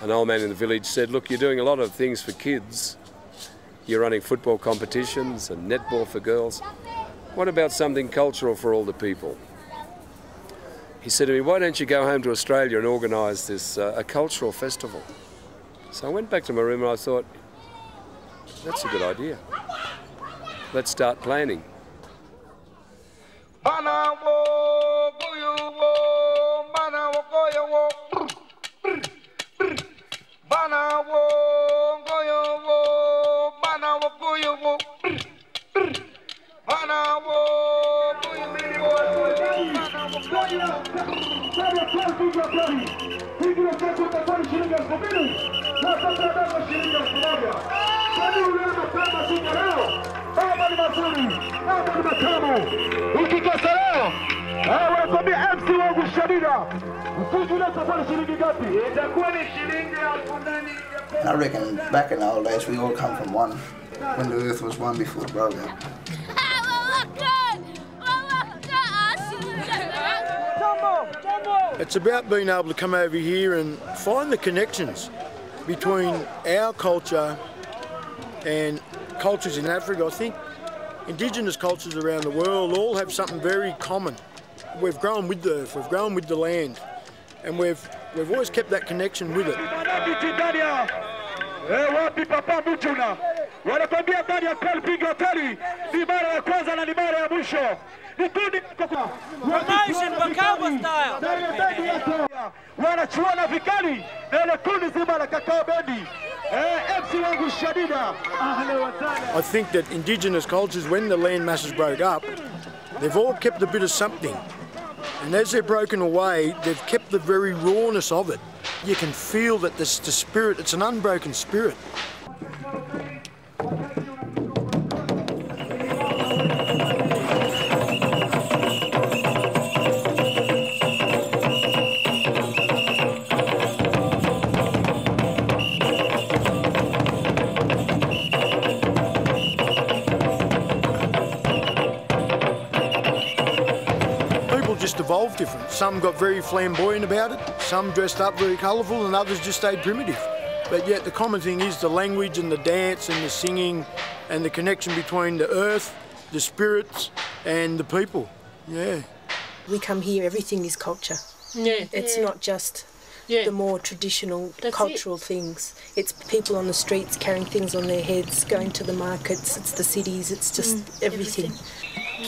An old man in the village said, look, you're doing a lot of things for kids. You're running football competitions and netball for girls. What about something cultural for all the people? He said to me, why don't you go home to Australia and organise this, a cultural festival? So I went back to my room and I thought, that's a good idea. Let's start planning. I reckon back in the old days we all come from one, when the earth was one before it broke up. It's about being able to come over here and find the connections between our culture and cultures in Africa. I think Indigenous cultures around the world all have something very common. We've grown with the earth, we've grown with the land, and we've always kept that connection with it. I think that Indigenous cultures, when the land masses broke up, they've all kept a bit of something. And as they're broken away, they've kept the very rawness of it. You can feel that the spirit, it's an unbroken spirit. Evolved different. Some got very flamboyant about it, some dressed up very colourful, and others just stayed primitive. But yet the common thing is the language and the dance and the singing and the connection between the earth, the spirits and the people. Yeah. We come here, everything is culture. Yeah. It's not just the more traditional cultural things. It's people on the streets carrying things on their heads, going to the markets, it's the cities, it's just everything.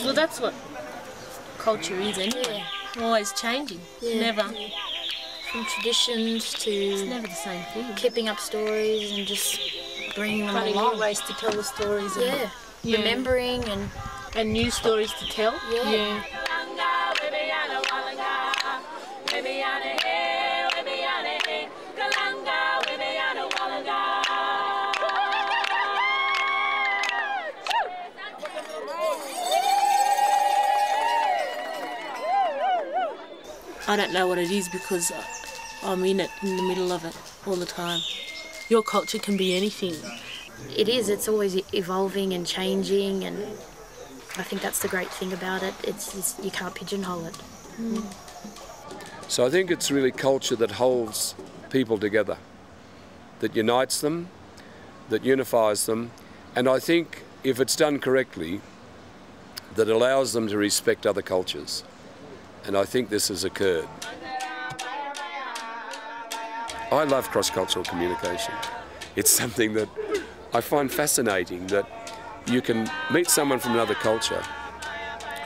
Well, that's what culture is anyway. Always changing. Never. From traditions to It's never the same thing. Keeping up stories and just bringing them Finding along. new ways to tell the stories. Yeah. Remembering and new stories to tell. Yeah. I don't know what it is because I'm in it, in the middle of it all the time. Your culture can be anything. It is. It's always evolving and changing, and I think that's the great thing about it. It's you can't pigeonhole it. So I think it's really culture that holds people together, that unites them, that unifies them, and I think if it's done correctly, that allows them to respect other cultures. And I think this has occurred. I love cross-cultural communication. It's something that I find fascinating, that you can meet someone from another culture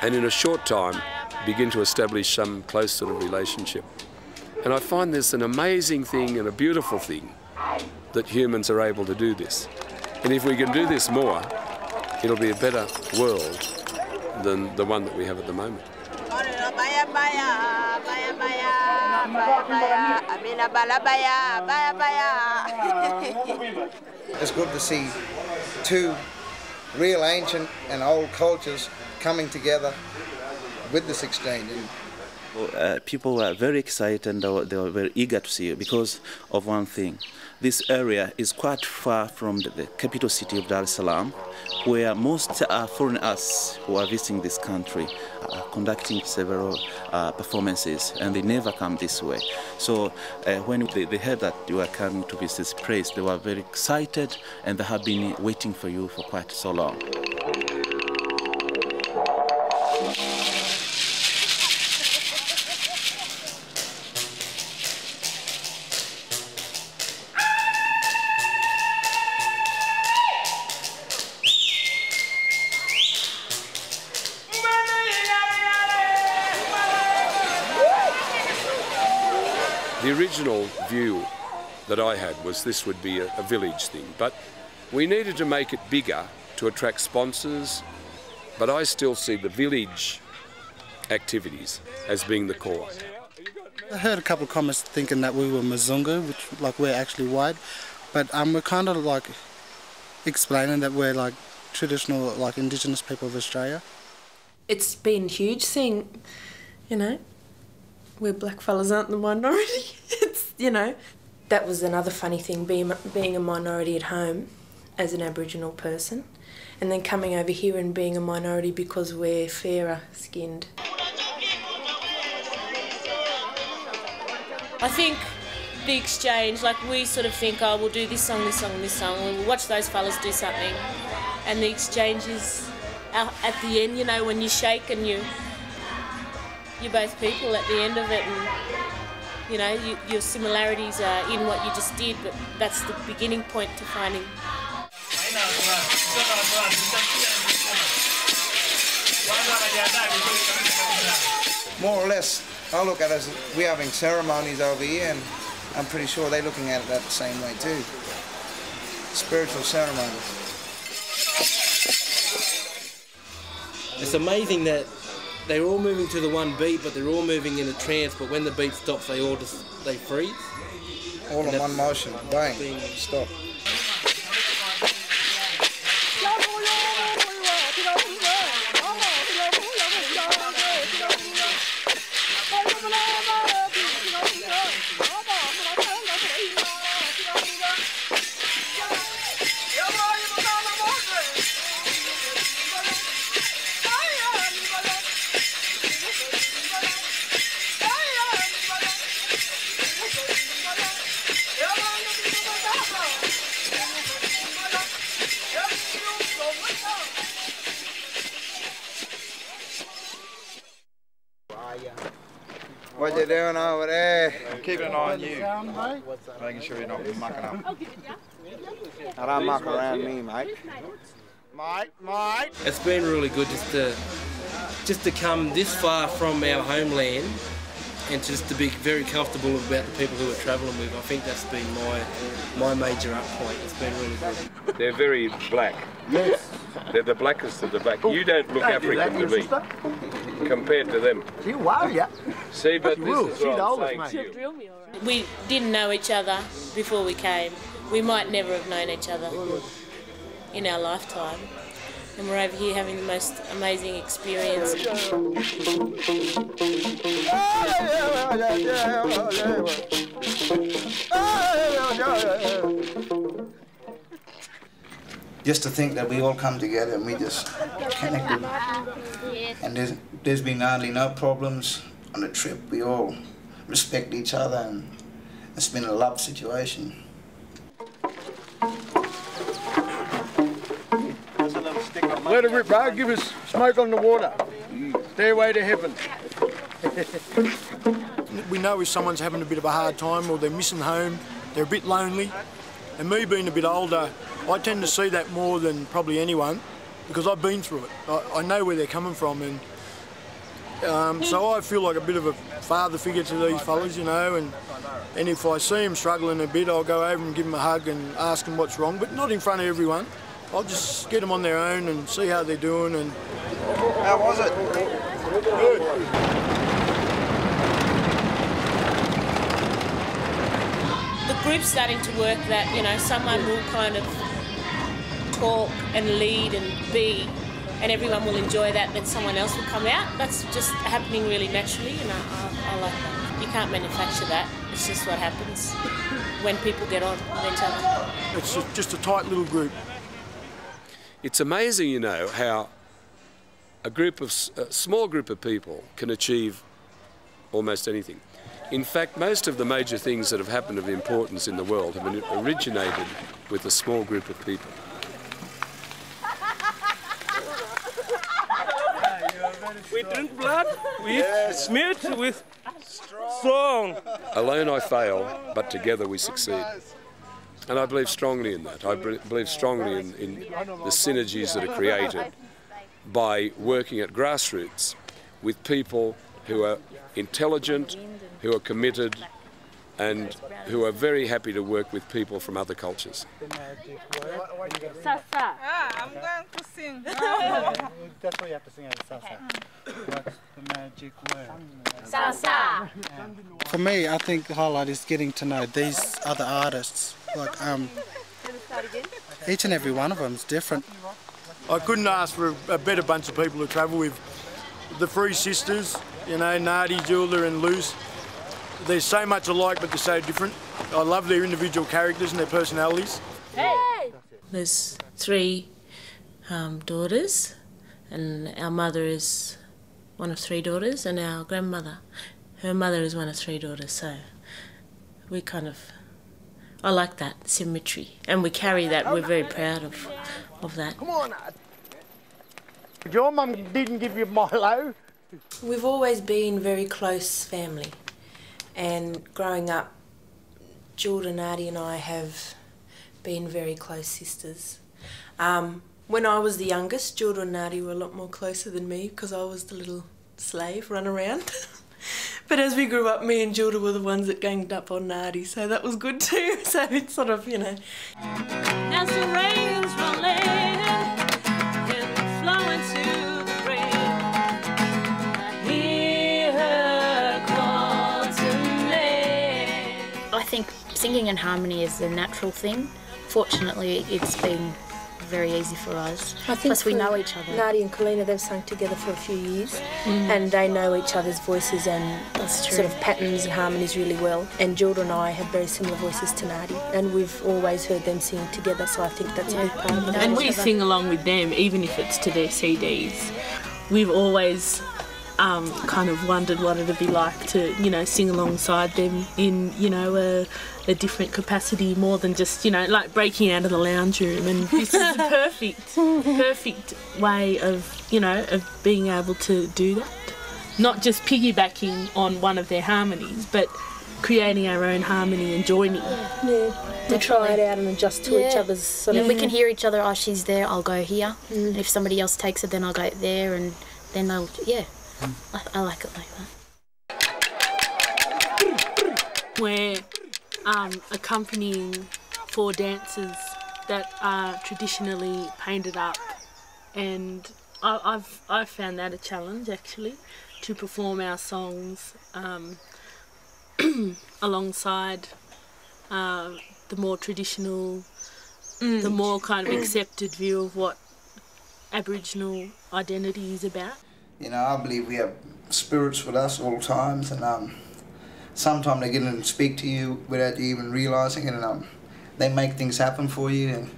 and in a short time begin to establish some close sort of relationship. And I find this an amazing thing and a beautiful thing that humans are able to do this. And if we can do this more, it'll be a better world than the one that we have at the moment. It's good to see two real ancient and old cultures coming together with this exchange, and People were very excited and they were very eager to see you because of one thing. This area is quite far from the capital city of Dar es Salaam, where most foreigners who are visiting this country are conducting several performances, and they never come this way. So when they heard that you were coming to visit this place, they were very excited, and they have been waiting for you for quite so long. The original view that I had was this would be a village thing, but we needed to make it bigger to attract sponsors, but I still see the village activities as being the core. I heard a couple of comments thinking that we were Mzungu, which like we're actually white, but we're kind of like explaining that we're like traditional, like Indigenous people of Australia. It's been huge seeing, you know, where black fellas aren't the minority. It's, you know, that was another funny thing, being a minority at home as an Aboriginal person, and then coming over here and being a minority because we're fairer skinned. I think the exchange, like we sort of think, oh, we'll do this song, this song, and this song, we'll watch those fellas do something, and the exchange is at the end, you know, when you shake and you're both people at the end of it, and you know, your similarities are in what you just did, but that's the beginning point to finding. More or less, I look at it as we're having ceremonies over here, and I'm pretty sure they're looking at it that same way too. Spiritual ceremonies. It's amazing that they're all moving to the one beat, but they're all moving in a trance, but when the beat stops, they freeze. All in one motion, bang, stop. What you doing over there? I'm keeping an eye on you, making sure you're not mucking up. I don't muck around me, mate. Mate. It's been really good just to come this far from our homeland and just to be very comfortable about the people who we're travelling with. I think that's been my major up point. It's been really good. They're very black. Yes. They're the blackest of the black. You don't look African to me, compared to them. You will, yeah. See, but this is what I'm saying to you. We didn't know each other before we came. We might never have known each other in our lifetime. And we're over here having the most amazing experience. Just to think that we all come together and we just connected, and there's been hardly no problems on the trip. We all respect each other, and it's been a love situation. Let it rip, bro. Give us smoke on the water. Stairway to heaven. We know if someone's having a bit of a hard time or they're missing home, they're a bit lonely. And me being a bit older, I tend to see that more than probably anyone because I've been through it. I know where they're coming from, and so I feel like a bit of a father figure to these fellas, you know, and if I see them struggling a bit, I'll go over and give them a hug and ask them what's wrong, but not in front of everyone. I'll just get them on their own and see how they're doing. And how was it? Good. The group's starting to work that, you know, someone will kind of talk and lead and be and everyone will enjoy that, then someone else will come out. That's just happening really naturally, and I like that. You can't manufacture that. It's just what happens when people get on with each other. It's just a tight little group. It's amazing, you know, how a small group of people can achieve almost anything. In fact, most of the major things that have happened of importance in the world have been originated with a small group of people. We drink blood, we smear it with strong. Alone I fail, but together we succeed. And I believe strongly in that. I believe strongly in the synergies that are created by working at grassroots with people who are intelligent, who are committed, and who are very happy to work with people from other cultures. Sasa. I'm going to sing. That's what you have to sing out of Sasa. What's the magic word? Sasa. For me, I think the highlight is getting to know these other artists. Like, each and every one of them is different. I couldn't ask for a better bunch of people to travel with. The three sisters, you know, Nadi, Julda and Luce, they're so much alike but they're so different. I love their individual characters and their personalities. Hey! There's 3 daughters, and our mother is one of 3 daughters, and our grandmother, her mother is one of 3 daughters, so we kind of, I like that symmetry, and we carry that. We're very proud of that. Come on, your mum didn't give you Milo. We've always been very close family, and growing up, Jordan, Nadi and I have been very close sisters. When I was the youngest, Jordan and Nadi were a lot more closer than me because I was the little slave run around. But as we grew up, me and Jordan were the ones that ganged up on Nadi, so that was good too. So it's sort of, you know. As the rain's rolling and flowing to the rain, I hear her call to me. I think singing in harmony is a natural thing. Fortunately, it's been very easy for us. I think plus we know each other. Nadi and Kalina, they've sung together for a few years and they know each other's voices and sort of patterns and harmonies really well. And Jordan and I have very similar voices to Nadi, and we've always heard them sing together, so I think that's a big part of it. And we sing along with them, even if it's to their CDs. We've always kind of wondered what it'd be like to, you know, sing alongside them in, you know, a different capacity, more than just, you know, like breaking out of the lounge room. And this is the perfect way of, you know, of being able to do that. Not just piggybacking on one of their harmonies, but creating our own harmony and joining. Yeah, we try it out and adjust to each other's sort of... We can hear each other. Oh, she's there, I'll go here. And if somebody else takes it, then I'll go there, and then they'll, I like it like that. We're accompanying 4 dancers that are traditionally painted up, and I've found that a challenge actually, to perform our songs alongside the more traditional, the more kind of accepted view of what Aboriginal identity is about. You know, I believe we have spirits with us all times, and sometimes they get in and speak to you without you even realising it, and they make things happen for you. And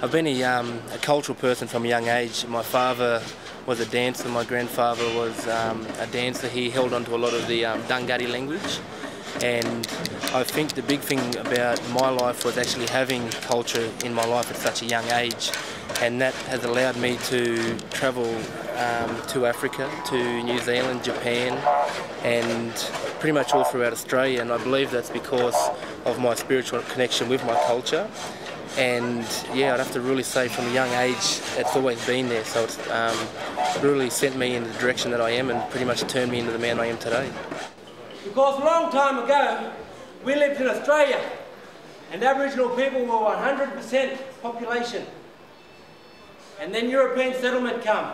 I've been a cultural person from a young age. My father was a dancer, my grandfather was a dancer. He held on to a lot of the Dungari language, and I think the big thing about my life was actually having culture in my life at such a young age, and that has allowed me to travel to Africa, to New Zealand, Japan, and pretty much all throughout Australia, and I believe that's because of my spiritual connection with my culture. And yeah, I'd have to really say from a young age it's always been there, so it's really sent me in the direction that I am and pretty much turned me into the man I am today. Because a long time ago, we lived in Australia, and Aboriginal people were 100% population. And then European settlement come.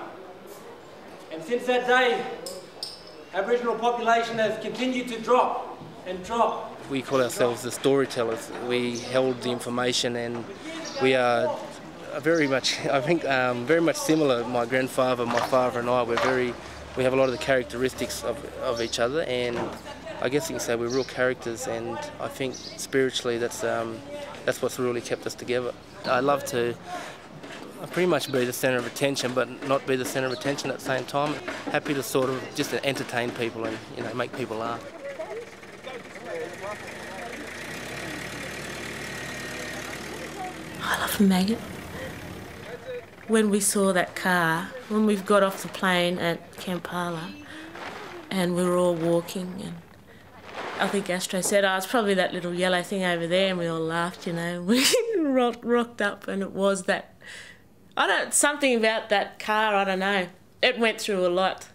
And since that day, Aboriginal population has continued to drop and drop. We call ourselves the Storytellers. We held the information, and we are very much, I think, very much similar. My grandfather, my father and I, we have a lot of the characteristics of each other, and I guess you can say we're real characters, and I think spiritually that's what's really kept us together. I love to pretty much be the centre of attention, but not be the centre of attention at the same time. Happy to sort of just entertain people and, you know, make people laugh. I love a maggot. When we saw that car, when we got off the plane at Kampala and we were all walking, and I think Astro said, oh, it's probably that little yellow thing over there, and we all laughed, you know. We rocked up and it was that. Something about that car, I don't know. It went through a lot.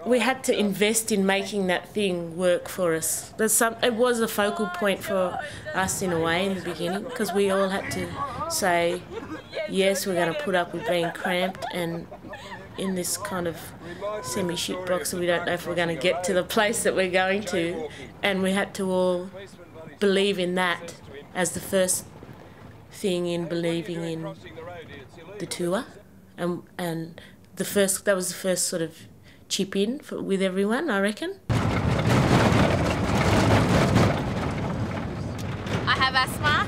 We had to invest in making that thing work for us. It was a focal point for us in a way in the beginning, because we all had to say, yes, we're going to put up with being cramped and in this kind of semi-shit box that we don't know if we're going to get to the place that we're going to. And we had to all believe in that as the first thing in believing in the tour. And that was the first sort of chip in with everyone, I reckon. I have asthma.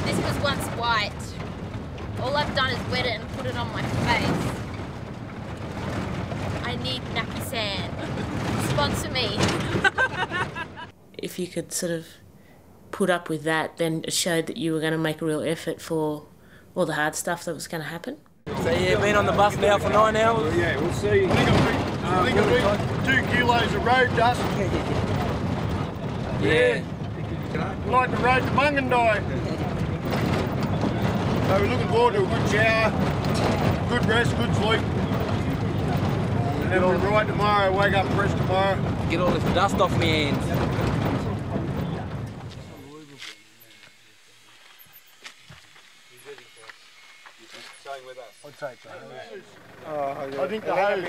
This was once white. All I've done is wet it and put it on my face. I need nappy sand. Sponsor me. If you could sort of put up with that, then it showed that you were going to make a real effort for all the hard stuff that was going to happen. So yeah, been on the bus now for 9 hours. Yeah, we'll see. I think it'll be 2 kilos of road dust. Yeah. Like the road to Mungandai. So we're looking forward to a good shower, good rest, good sleep. And then we'll ride tomorrow, wake up fresh tomorrow. Get all this dust off my hands. I'd say so. I think the hose.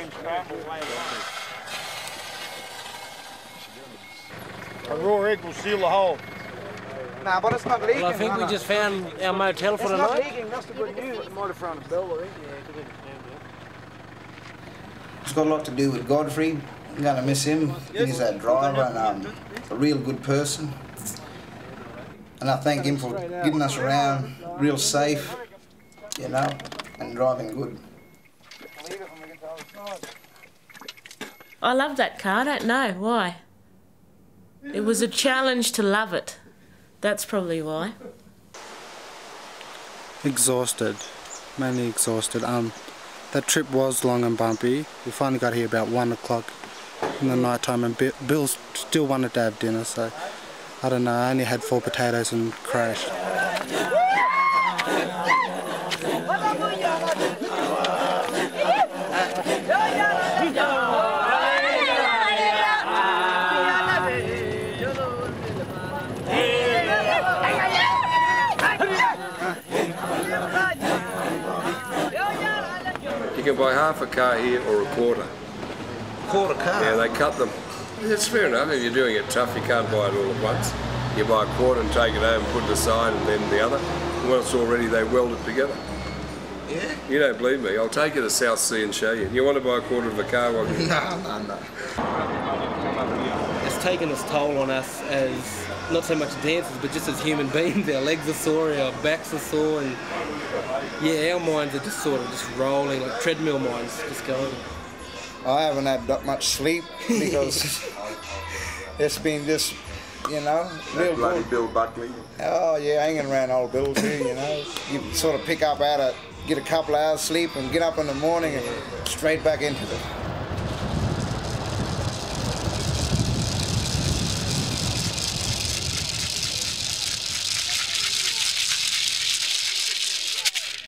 A raw egg will seal the hole. Nah, but it's not leaking. Well, I think we just found our motel for the night. It's not leaking, that's the good news. It might have thrown a bell, I think. It's got a lot to do with Godfrey. I'm going to miss him. He's our driver and a real good person. And I thank him for getting us around real safe, you know, and driving good. I love that car, I don't know why. It was a challenge to love it. That's probably why. Exhausted, mainly exhausted. That trip was long and bumpy. We finally got here about 1 o'clock in the night time, and Bill still wanted to have dinner, so I don't know, I only had 4 potatoes and crashed. You can buy half a car here or a quarter. Quarter car? Yeah, they cut them. It's fair enough. If you're doing it tough, you can't buy it all at once. You buy a quarter and take it home, put it aside, and then the other. When it's all ready, they weld it together. Yeah? You don't believe me? I'll take you to South Sea and show you. You want to buy a quarter of a car? While you... No. It's taken its toll on us as not so much dancers, but just as human beings. Our legs are sore, our backs are sore, and yeah, our minds are just sort of just rolling, like treadmill minds, just going. I haven't had that much sleep because it's been just, you know, real bloody good. Bill Buckley. Oh yeah, hanging around old Bill too, you know. You sort of pick up out of, get a couple hours sleep and get up in the morning and straight back into it.